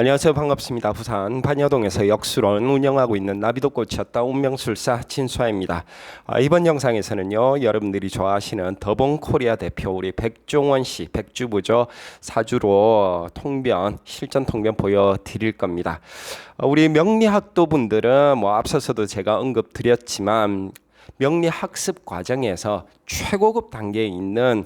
안녕하세요. 반갑습니다. 부산 반여동에서 역수론 운영하고 있는 나비도 꽂혔다 운명술사 진수아입니다. 이번 영상에서는요, 여러분들이 좋아하시는 더본코리아 대표 우리 백종원 씨, 백주부죠, 사주로 통변, 실전 통변 보여드릴 겁니다. 우리 명리학도 분들은 앞서서도 제가 언급드렸지만 명리 학습 과정에서 최고급 단계에 있는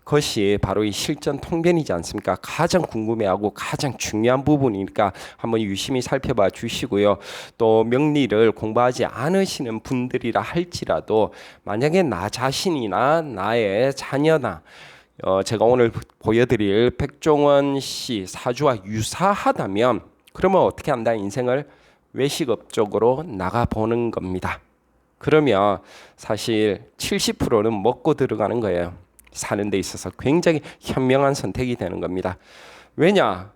것이 바로 이 실전 통변이지 않습니까? 가장 궁금해하고 가장 중요한 부분이니까 한번 유심히 살펴봐 주시고요. 또 명리를 공부하지 않으시는 분들이라 할지라도 만약에 나 자신이나 나의 자녀나 제가 오늘 보여드릴 백종원 씨 사주와 유사하다면 그러면 어떻게 한다? 인생을 외식업 쪽으로 나가보는 겁니다. 그러면 사실 70%는 먹고 들어가는 거예요. 사는 데 있어서 굉장히 현명한 선택이 되는 겁니다. 왜냐?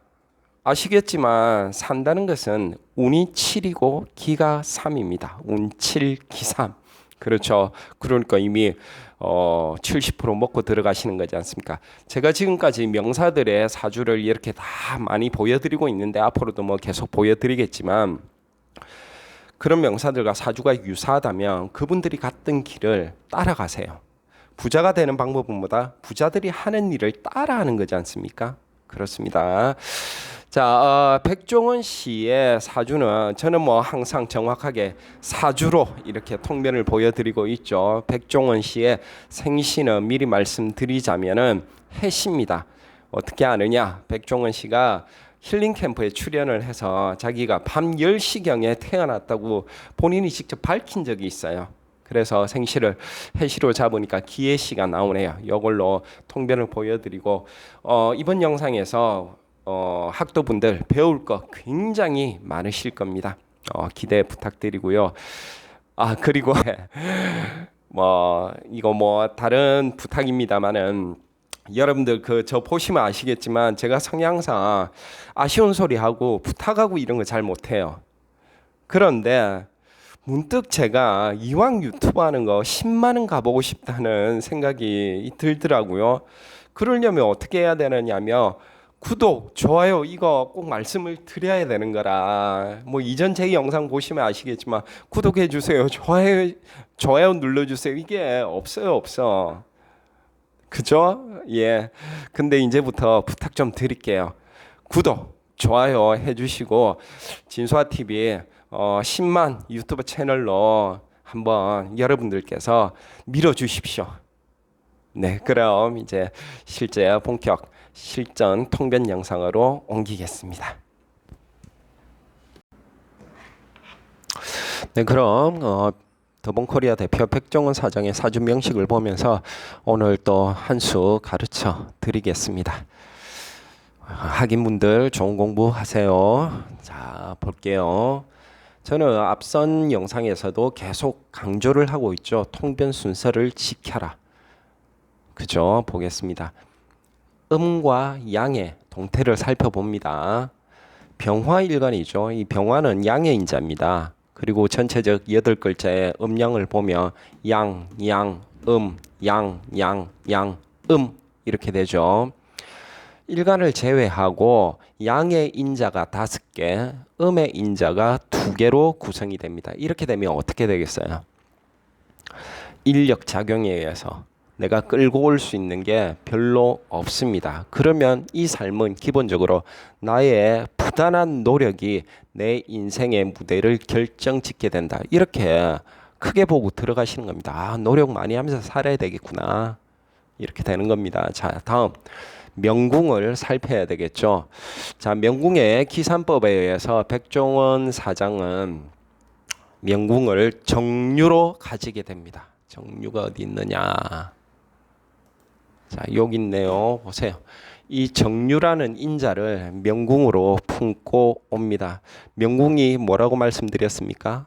아시겠지만 산다는 것은 운이 7이고 기가 3입니다. 운 7, 기 3. 그렇죠. 그러니까 이미 70% 먹고 들어가시는 거지 않습니까? 제가 지금까지 명사들의 사주를 이렇게 다 많이 보여드리고 있는데 앞으로도 계속 보여드리겠지만 그런 명사들과 사주가 유사하다면 그분들이 갔던 길을 따라가세요. 부자가 되는 방법은 뭐다? 부자들이 하는 일을 따라하는 거지 않습니까? 그렇습니다. 자, 백종원 씨의 사주는 저는 항상 정확하게 사주로 이렇게 통변을 보여드리고 있죠. 백종원 씨의 생신은 미리 말씀드리자면은 해시입니다. 어떻게 아느냐? 백종원 씨가 힐링 캠프에 출연을 해서 자기가 밤 10시경에 태어났다고 본인이 직접 밝힌 적이 있어요. 그래서 생시를 해시로 잡으니까 기해시가 나오네요. 이걸로 통변을 보여드리고 이번 영상에서 학도분들 배울 거 굉장히 많으실 겁니다. 기대 부탁드리고요. 그리고 이거 다른 부탁입니다만은 여러분들 저 보시면 아시겠지만 제가 성향상 아쉬운 소리 하고 부탁하고 이런 거 잘 못해요. 그런데 문득 제가 이왕 유튜브 하는 거 10만 원 가보고 싶다는 생각이 들더라고요. 그러려면 어떻게 해야 되느냐면 구독, 좋아요 이거 꼭 말씀을 드려야 되는 거라. 이전 제 영상 보시면 아시겠지만 구독해 주세요. 좋아요 눌러주세요. 이게 없어. 그죠? 예. 근데 이제부터 부탁 좀 드릴게요. 구독, 좋아요 해주시고 진수아TV 10만 유튜브 채널로 한번 여러분들께서 밀어주십시오. 네, 그럼 이제 실제 본격 실전 통변 영상으로 옮기겠습니다. 네, 그럼 더본코리아 대표 백종원 사장의 사주 명식을 보면서 오늘 또 한 수 가르쳐 드리겠습니다. 학인분들 좋은 공부 하세요. 자, 볼게요. 저는 앞선 영상에서도 계속 강조를 하고 있죠. 통변 순서를 지켜라. 그죠? 보겠습니다. 음과 양의 동태를 살펴봅니다. 병화일간이죠. 이 병화는 양의 인자입니다. 그리고 전체적 8글자의 음양을 보면 양, 이렇게 되죠. 일간을 제외하고 양의 인자가 5개, 음의 인자가 2개로 구성이 됩니다. 이렇게 되면 어떻게 되겠어요? 인력 작용에 의해서 내가 끌고 올 수 있는 게 별로 없습니다. 그러면 이 삶은 기본적으로 나의 부단한 노력이 내 인생의 무대를 결정짓게 된다. 이렇게 크게 보고 들어가시는 겁니다. 노력 많이 하면서 살아야 되겠구나. 이렇게 되는 겁니다. 자, 다음. 명궁을 살펴야 되겠죠. 자, 명궁의 기산법에 의해서 백종원 사장은 명궁을 정유로 가지게 됩니다. 정유가 어디 있느냐? 자, 여기 있네요. 보세요. 이 정유라는 인자를 명궁으로 품고 옵니다. 명궁이 뭐라고 말씀드렸습니까?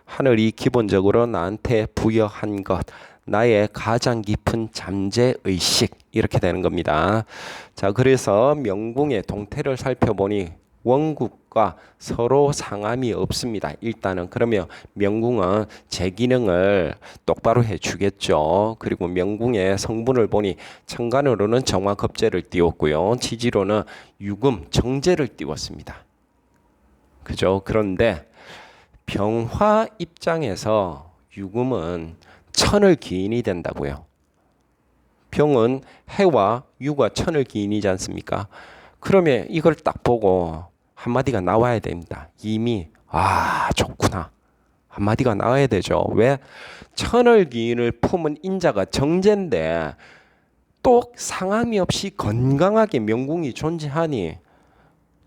하늘이 기본적으로 나한테 부여한 것, 나의 가장 깊은 잠재의식, 이렇게 되는 겁니다. 자, 그래서 명궁의 동태를 살펴보니 원국과 서로 상함이 없습니다. 일단은 그러면 명궁은 제 기능을 똑바로 해주겠죠. 그리고 명궁의 성분을 보니 천간으로는 정화급제를 띄웠고요. 지지로는 유금 정제를 띄웠습니다. 그죠? 그런데 병화 입장에서 유금은 천을 기인이 된다고요. 병은 해와 유가 천을 기인이지 않습니까? 그러면 이걸 딱 보고 한마디가 나와야 됩니다. 이미 좋구나. 한마디가 나와야 되죠. 왜? 천을 기인을 품은 인자가 정제인데 또 상함이 없이 건강하게 명궁이 존재하니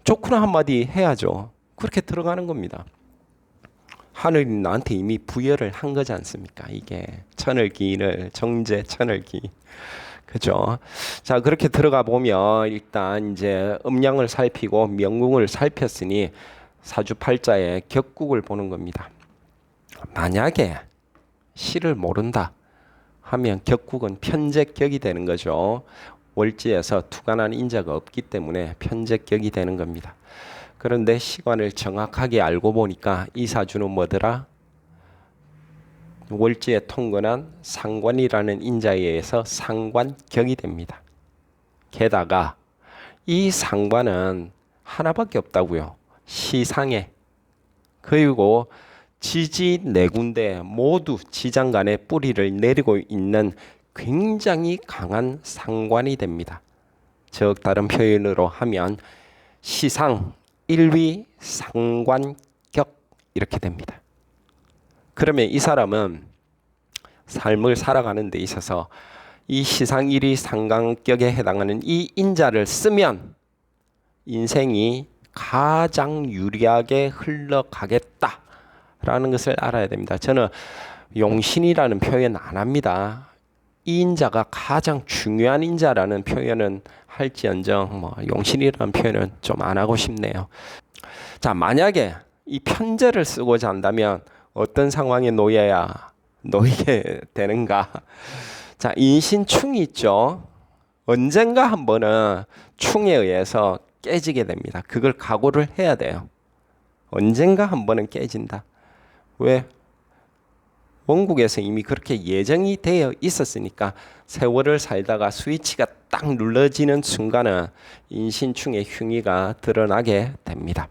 좋구나 한마디 해야죠. 그렇게 들어가는 겁니다. 하늘이 나한테 이미 부여를 한 거지 않습니까? 이게 천을 기인을 정제 천을 기인. 그죠? 자, 그렇게 들어가 보면 일단 이제 음양을 살피고 명궁을 살폈으니 사주팔자의 격국을 보는 겁니다. 만약에 시를 모른다 하면 격국은 편제격이 되는 거죠. 월지에서 투관한 인자가 없기 때문에 편제격이 되는 겁니다. 그런데 시관을 정확하게 알고 보니까 이 사주는 뭐더라? 월지에 통근한 상관이라는 인자에 의해서 상관격이 됩니다. 게다가 이 상관은 하나밖에 없다고요. 시상에. 그리고 지지 네 군데 모두 지장간에 뿌리를 내리고 있는 굉장히 강한 상관이 됩니다. 즉 다른 표현으로 하면 시상, 일위, 상관격 이렇게 됩니다. 그러면 이 사람은 삶을 살아가는 데 있어서 이 시상, 일위, 상관격에 해당하는 이 인자를 쓰면 인생이 가장 유리하게 흘러가겠다라는 것을 알아야 됩니다. 저는 용신이라는 표현 안 합니다. 이 인자가 가장 중요한 인자라는 표현은 할지언정 용신이라는 표현은 좀 안 하고 싶네요. 자, 만약에 이 편제를 쓰고자 한다면 어떤 상황에 놓이게 되는가? 자, 인신충이 있죠. 언젠가 한 번은 충에 의해서 깨지게 됩니다. 그걸 각오를 해야 돼요. 언젠가 한 번은 깨진다. 왜? 원국에서 이미 그렇게 예정이 되어 있었으니까 세월을 살다가 스위치가 딱 눌러지는 순간은 인신충의 흉의가 드러나게 됩니다.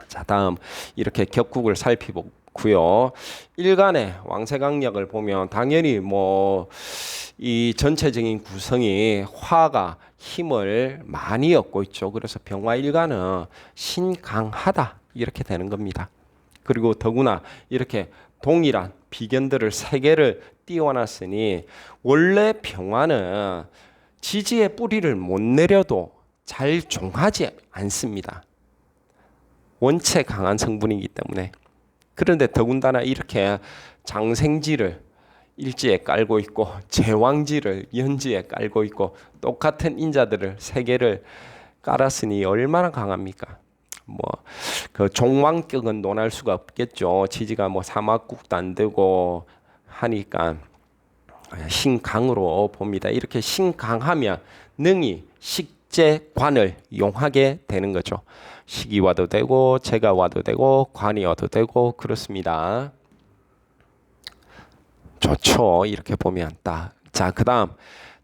자, 다음 이렇게 격국을 살피고요. 일간의 왕세강력을 보면 당연히 이 전체적인 구성이 화가 힘을 많이 얻고 있죠. 그래서 병화일간은 신강하다 이렇게 되는 겁니다. 그리고 더구나 이렇게 동일한 비견들을 세 개를 띄워놨으니 원래 병화는 지지의 뿌리를 못 내려도 잘 종하지 않습니다. 원체 강한 성분이기 때문에. 그런데 더군다나 이렇게 장생지를 일지에 깔고 있고 제왕지를 연지에 깔고 있고 똑같은 인자들을 세 개를 깔았으니 얼마나 강합니까? 그 종왕격은 논할 수가 없겠죠. 지지가 사막국도 안 되고 하니까 신강으로 봅니다. 이렇게 신강하면 능히 식재관을 용하게 되는 거죠. 식이 와도 되고 재가 와도 되고 관이 와도 되고 그렇습니다. 좋죠. 이렇게 보면 딱. 자, 그다음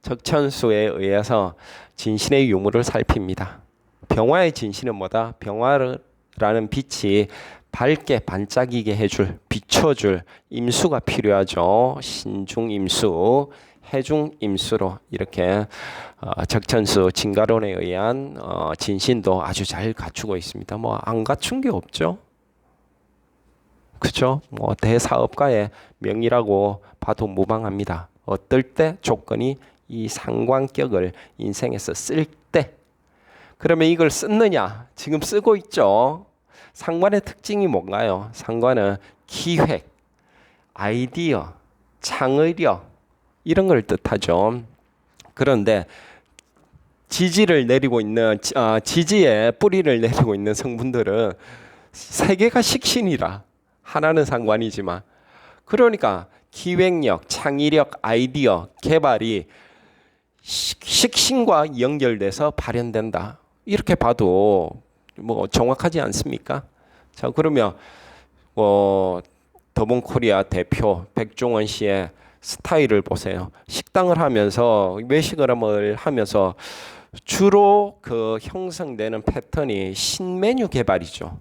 적천수에 의해서 진신의 유무를 살핍니다. 병화의 진신은 뭐다? 병화라는 빛이 밝게 반짝이게 해줄, 비춰줄 임수가 필요하죠. 신중임수, 해중임수로 이렇게 적천수 진가론에 의한 진신도 아주 잘 갖추고 있습니다. 안 갖춘 게 없죠. 그죠? 대사업가의 명이라고 봐도 무방합니다. 어떨 때 조건이 이 상관격을 인생에서 쓸 때. 그러면 이걸 쓰느냐? 지금 쓰고 있죠. 상관의 특징이 뭔가요? 상관은 기획, 아이디어, 창의력 이런 걸 뜻하죠. 그런데 지지를 내리고 있는 지지에 뿌리를 내리고 있는 성분들은 세 개가 식신이라 하나는 상관이지만 그러니까 기획력, 창의력, 아이디어, 개발이 식신과 연결돼서 발현된다. 이렇게 봐도 정확하지 않습니까? 자, 그러면 더본코리아 대표 백종원 씨의 스타일을 보세요. 식당을 하면서 외식을 하면서 주로 그 형성되는 패턴이 신메뉴 개발이죠.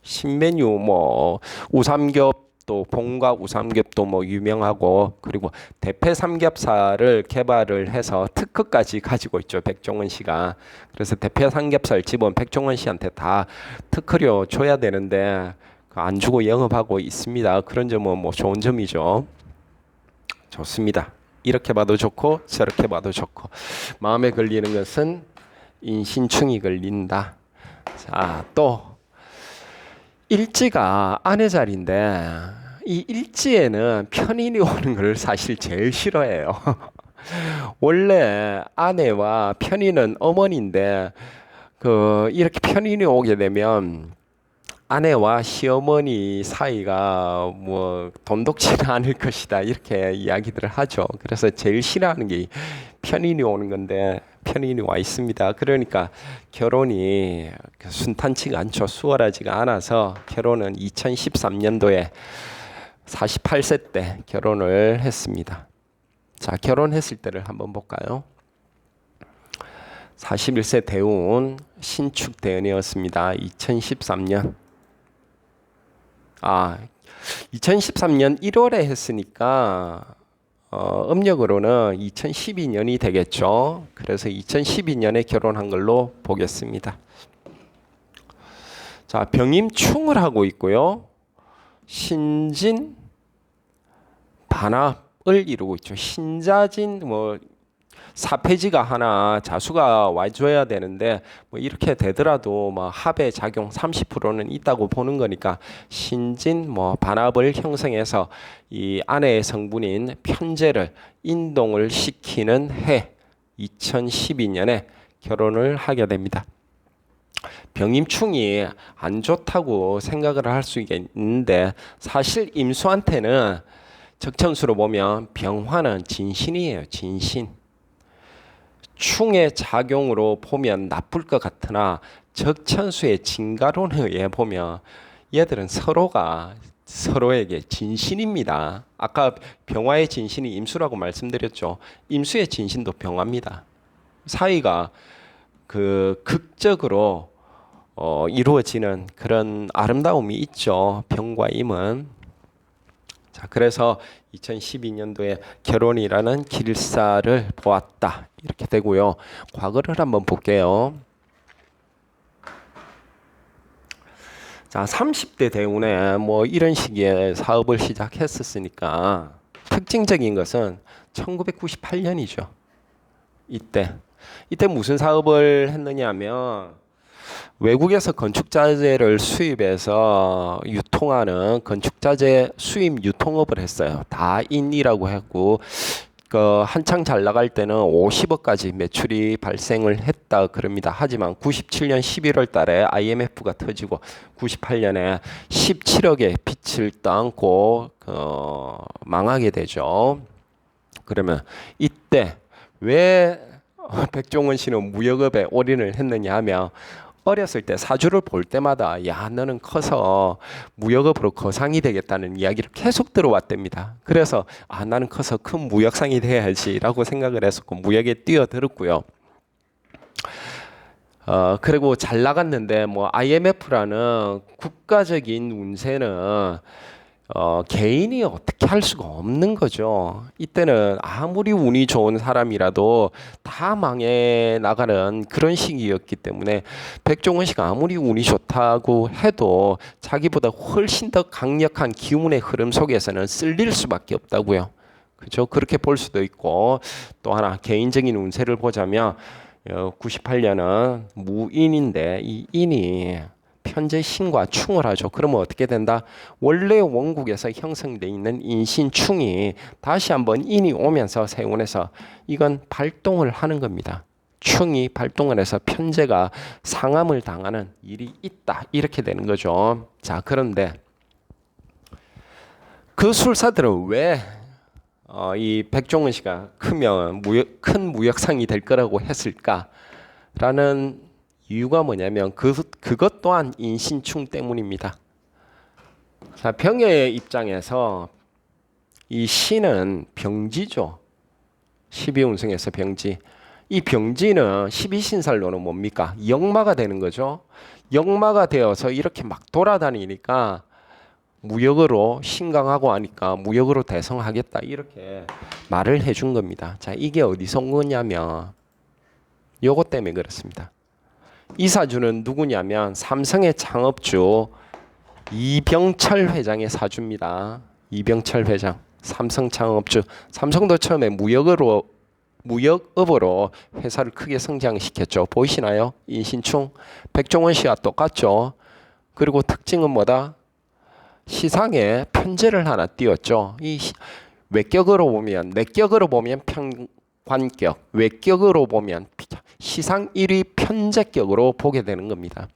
신메뉴 뭐 우삼겹도 본각 우삼겹도 뭐 유명하고 그리고 대패 삼겹살을 개발을 해서 특허까지 가지고 있죠. 백종원 씨가. 그래서 대패 삼겹살 집은 백종원 씨한테 다 특허료 줘야 되는데 안 주고 영업하고 있습니다. 그런 점은 뭐 좋은 점이죠. 좋습니다. 이렇게 봐도 좋고 저렇게 봐도 좋고 마음에 걸리는 것은 인신충이 걸린다. 자, 또 일지가 아내 자리인데 이 일지에는 편인이 오는 걸 사실 제일 싫어해요. 원래 아내와 편인은 어머니인데 이렇게 편인이 오게 되면 아내와 시어머니 사이가 뭐 돈독지는 않을 것이다 이렇게 이야기들을 하죠. 그래서 제일 싫어하는 게 편인이 오는 건데 편인이 와 있습니다. 그러니까 결혼이 순탄치가 않죠. 수월하지가 않아서 결혼은 2013년도에 48세 때 결혼을 했습니다. 자, 결혼했을 때를 한번 볼까요? 41세 대운 신축 대운이었습니다. 2013년 2013년 1월에 했으니까 음력으로는 2012년이 되겠죠. 그래서 2012년에 결혼한 걸로 보겠습니다. 자, 병임충을 하고 있고요. 신진 반합을 이루고 있죠. 신자진 뭐 사패지가 하나 자수가 와줘야 되는데 뭐 이렇게 되더라도 뭐 합의 작용 30%는 있다고 보는 거니까 신진 뭐 반합을 형성해서 이 아내의 성분인 편제를 인동을 시키는 해 2012년에 결혼을 하게 됩니다. 병임충이 안 좋다고 생각을 할 수 있는데 사실 임수한테는 적천수로 보면 병화는 진신이에요. 진신. 충의 작용으로 보면 나쁠 것 같으나 적천수의 진가론에 의해 보면 얘들은 서로가 서로에게 진신입니다. 아까 병화의 진신이 임수라고 말씀드렸죠. 임수의 진신도 병화입니다. 사이가 극적으로 이루어지는 그런 아름다움이 있죠. 병과 임은. 자, 그래서 2012년도에 결혼이라는 길사를 보았다. 이렇게 되고요. 과거를 한번 볼게요. 자, 30대 대운에 뭐 이런 시기에 사업을 시작했었으니까 특징적인 것은 1998년이죠. 이때 무슨 사업을 했느냐 하면 외국에서 건축자재를 수입해서 유통하는 건축자재 수입 유통업을 했어요. 다인이라고 했고 한창 잘 나갈 때는 50억까지 매출이 발생을 했다 그럽니다. 하지만 97년 11월 달에 IMF가 터지고 98년에 17억의 빚을 떠안고 망하게 되죠. 그러면 이때 왜 백종원 씨는 무역업에 올인을 했느냐 하면 어렸을 때 사주를 볼 때마다 야 너는 커서 무역업으로 거상이 되겠다는 이야기를 계속 들어왔답니다. 그래서 나는 커서 큰 무역상이 돼야지라고 생각을 했었고 무역에 뛰어들었고요. 그리고 잘 나갔는데 뭐 IMF라는 국가적인 운세는 개인이 어떻게 할 수가 없는 거죠. 이때는 아무리 운이 좋은 사람이라도 다 망해 나가는 그런 시기였기 때문에 백종원 씨가 아무리 운이 좋다고 해도 자기보다 훨씬 더 강력한 기운의 흐름 속에서는 쓸릴 수밖에 없다고요. 그렇죠? 그렇게 볼 수도 있고 또 하나 개인적인 운세를 보자면 98년은 무인인데 이 인이 편제 신과 충을 하죠. 그러면 어떻게 된다? 원래 원국에서 형성되어 있는 인신충이 다시 한번 인이 오면서 세운에서 이건 발동을 하는 겁니다. 충이 발동을 해서 편제가 상함을 당하는 일이 있다. 이렇게 되는 거죠. 자, 그런데 그 술사들은 왜 이 백종원 씨가 크면 큰 무역상이 될 거라고 했을까라는 이유가 뭐냐면 그것 또한 인신충 때문입니다. 자, 병의 입장에서 이 신은 병지죠. 12운성에서 병지. 이 병지는 12신살로는 뭡니까? 역마가 되는 거죠. 역마가 되어서 이렇게 막 돌아다니니까 무역으로 신강하고 하니까 무역으로 대성하겠다 이렇게 말을 해준 겁니다. 자, 이게 어디서 온 거냐면 요것 때문에 그렇습니다. 이 사주는 누구냐면 삼성의 창업주 이병철 회장의 사주입니다. 이병철 회장, 삼성 창업주. 삼성도 처음에 무역업으로 회사를 크게 성장시켰죠. 보이시나요? 인신충. 백종원 씨와 똑같죠. 그리고 특징은 뭐다? 시상에 편제를 하나 띄웠죠. 이 외격으로 보면, 내격으로 보면 편관격, 외격으로 보면 시상 1위 편제격으로 보게 되는 겁니다.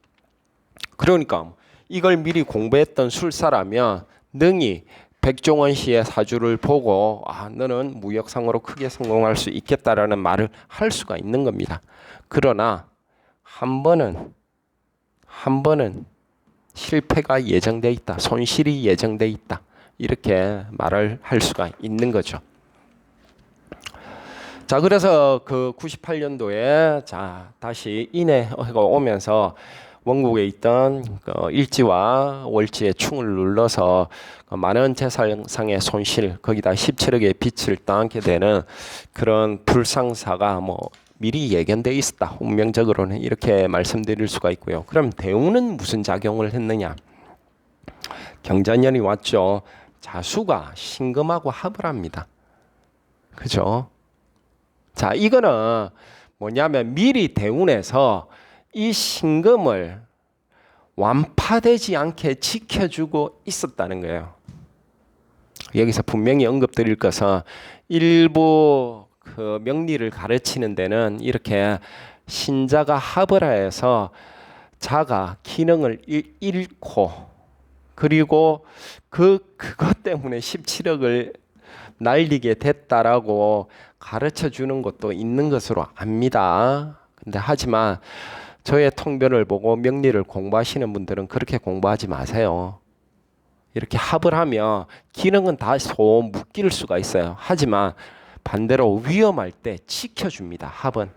그러니까 이걸 미리 공부했던 술사라면 능히 백종원 씨의 사주를 보고 너는 무역상으로 크게 성공할 수 있겠다라는 말을 할 수가 있는 겁니다. 그러나 한 번은 실패가 예정돼 있다. 손실이 예정돼 있다. 이렇게 말을 할 수가 있는 거죠. 자, 그래서 그 98년도에 자, 다시 인해가 오면서 원국에 있던 일지와 월지의 충을 눌러서 많은 재산상의 손실, 거기다 17억의 빚을 당하게 되는 그런 불상사가 미리 예견돼 있었다. 운명적으로는 이렇게 말씀드릴 수가 있고요. 그럼 대운은 무슨 작용을 했느냐? 경자년이 왔죠. 자수가 신금하고 합을 합니다. 그죠? 자, 이거는 뭐냐면 미리 대운에서 이 신금을 완파되지 않게 지켜주고 있었다는 거예요. 여기서 분명히 언급드릴 것은 일부 그 명리를 가르치는 데는 이렇게 신자가 합을 해서 자가 기능을 잃고 그리고 그것 때문에 17억을 날리게 됐다라고 가르쳐 주는 것도 있는 것으로 압니다. 근데 하지만 저의 통변을 보고 명리를 공부하시는 분들은 그렇게 공부하지 마세요. 이렇게 합을 하면 기능은 다 묶일 수가 있어요. 하지만 반대로 위험할 때 지켜줍니다. 합은.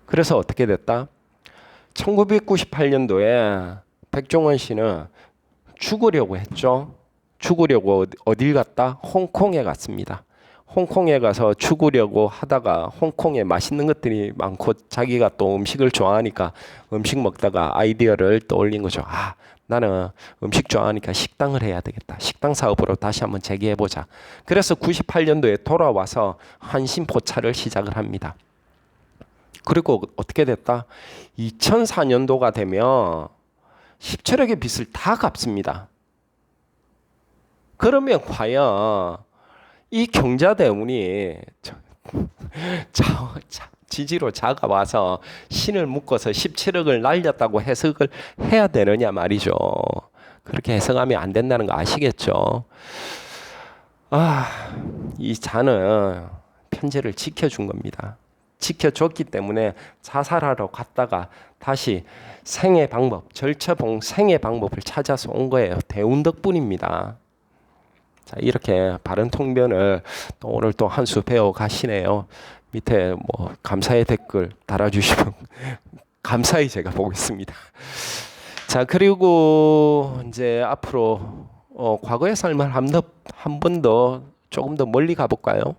그래서 어떻게 됐다? 1998년도에 백종원 씨는 죽으려고 했죠. 죽으려고 어딜 갔다? 홍콩에 갔습니다. 홍콩에 가서 죽으려고 하다가 홍콩에 맛있는 것들이 많고 자기가 또 음식을 좋아하니까 음식 먹다가 아이디어를 떠올린 거죠. 나는 음식 좋아하니까 식당을 해야 되겠다. 식당 사업으로 다시 한번 재개해보자. 그래서 98년도에 돌아와서 한신포차를 시작을 합니다. 그리고 어떻게 됐다? 2004년도가 되면 17억의 빚을 다 갚습니다. 그러면 과연 이 경자대운이 지지로 자가 와서 신을 묶어서 17억을 날렸다고 해석을 해야 되느냐 말이죠. 그렇게 해석하면 안 된다는 거 아시겠죠? 이 자는 편제를 지켜준 겁니다. 지켜줬기 때문에 자살하러 갔다가 다시 생의 방법, 절차봉 생의 방법을 찾아서 온 거예요. 대운 덕분입니다. 자, 이렇게 바른 통변을 또 오늘 또 한 수 배워 가시네요. 밑에 감사의 댓글 달아주시면 감사히 제가 보겠습니다. 자, 그리고 이제 앞으로 과거의 삶을 한 번 더 조금 더 멀리 가볼까요?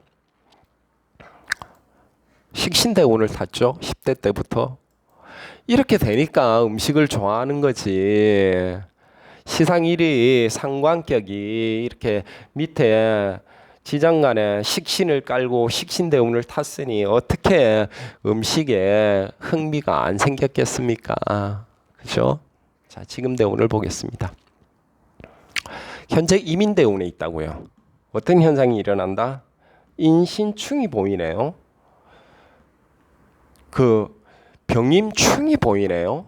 식신대운을 탔죠. 10대 때부터. 이렇게 되니까 음식을 좋아하는 거지. 시상 1위 상관격이 이렇게 밑에 지장간에 식신을 깔고 식신대운을 탔으니 어떻게 음식에 흥미가 안 생겼겠습니까? 그죠? 자, 지금 대운을 보겠습니다. 현재 이민대운에 있다고요. 어떤 현상이 일어난다? 인신충이 보이네요. 병임충이 보이네요.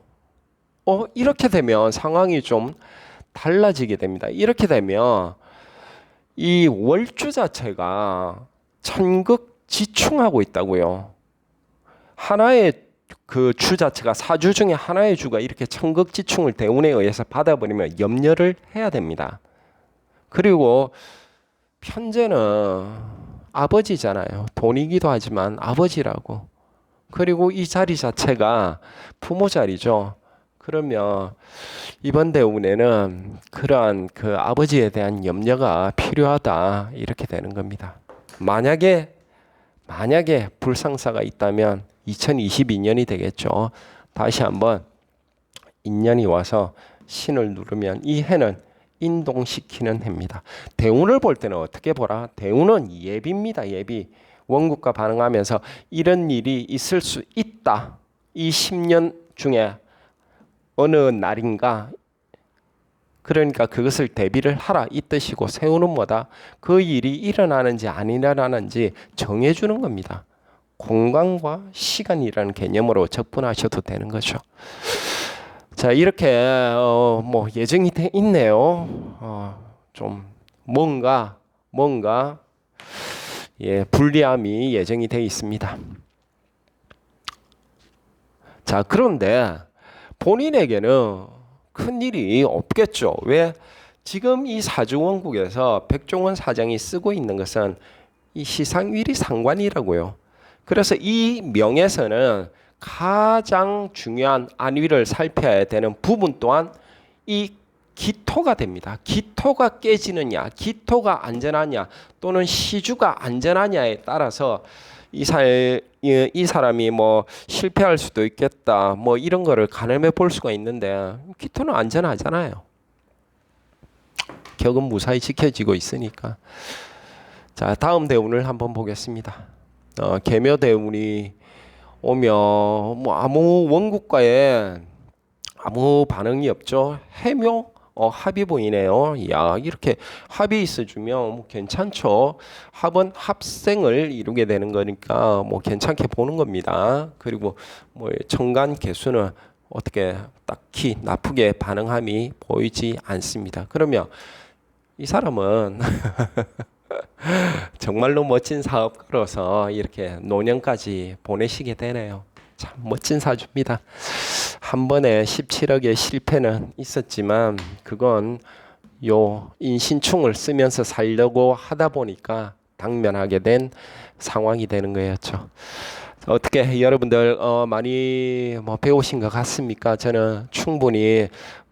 이렇게 되면 상황이 좀 달라지게 됩니다. 이렇게 되면 이 월주 자체가 천극지충하고 있다고요. 하나의 그 주 자체가 사주 중에 하나의 주가 이렇게 천극지충을 대운에 의해서 받아버리면 염려를 해야 됩니다. 그리고 편제는 아버지잖아요. 돈이기도 하지만 아버지라고. 그리고 이 자리 자체가 부모 자리죠. 그러면 이번 대운에는 그러한 그 아버지에 대한 염려가 필요하다 이렇게 되는 겁니다. 만약에 불상사가 있다면 2022년이 되겠죠. 다시 한번 인연이 와서 신을 누르면 이 해는 인동시키는 해입니다. 대운을 볼 때는 어떻게 보라? 대운은 예비입니다. 예비. 원국과 반응하면서 이런 일이 있을 수 있다. 이 10년 중에 어느 날인가 그러니까 그것을 대비를 하라 이 뜻이고 세우는 뭐다? 그 일이 일어나는지 안 일어나는지 정해주는 겁니다. 공간과 시간이라는 개념으로 접근하셔도 되는 거죠. 자 이렇게 뭐 예정이 돼 있네요. 좀 뭔가 불리함이 예정이 돼 있습니다. 자 그런데 본인에게는 큰 일이 없겠죠. 왜? 지금 이 사주원국에서 백종원 사장이 쓰고 있는 것은 이 시상위리 상관이라고요. 그래서 이 명에서는 가장 중요한 안위를 살펴야 되는 부분 또한 이 기토가 됩니다. 기토가 깨지느냐, 기토가 안전하냐, 또는 시주가 안전하냐에 따라서 이 사람이 뭐 실패할 수도 있겠다, 뭐 이런 거를 가늠해 볼 수가 있는데 기토는 안전하잖아요. 격은 무사히 지켜지고 있으니까. 자, 다음 대운을 한번 보겠습니다. 계묘 대운이 오면 뭐 아무 원국과에 아무 반응이 없죠. 해묘 합이 보이네요. 야 이렇게 합이 있어주면 뭐 괜찮죠. 합은 합생을 이루게 되는 거니까 뭐 괜찮게 보는 겁니다. 그리고 뭐 천간 개수는 어떻게 딱히 나쁘게 반응함이 보이지 않습니다. 그러면 이 사람은 정말로 멋진 사업가로서 이렇게 노년까지 보내시게 되네요. 참 멋진 사주입니다. 한 번에 17억의 실패는 있었지만 그건 요 인신충을 쓰면서 살려고 하다 보니까 당면하게 된 상황이 되는 거였죠. 어떻게 여러분들 많이 뭐 배우신 것 같습니까? 저는 충분히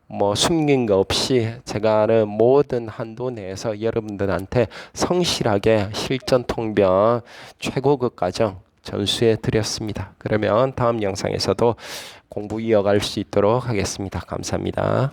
뭐 숨긴 거 없이 제가 아는 모든 한도 내에서 여러분들한테 성실하게 실전 통변 최고급 과정 전수해 드렸습니다. 그러면 다음 영상에서도 공부 이어갈 수 있도록 하겠습니다. 감사합니다.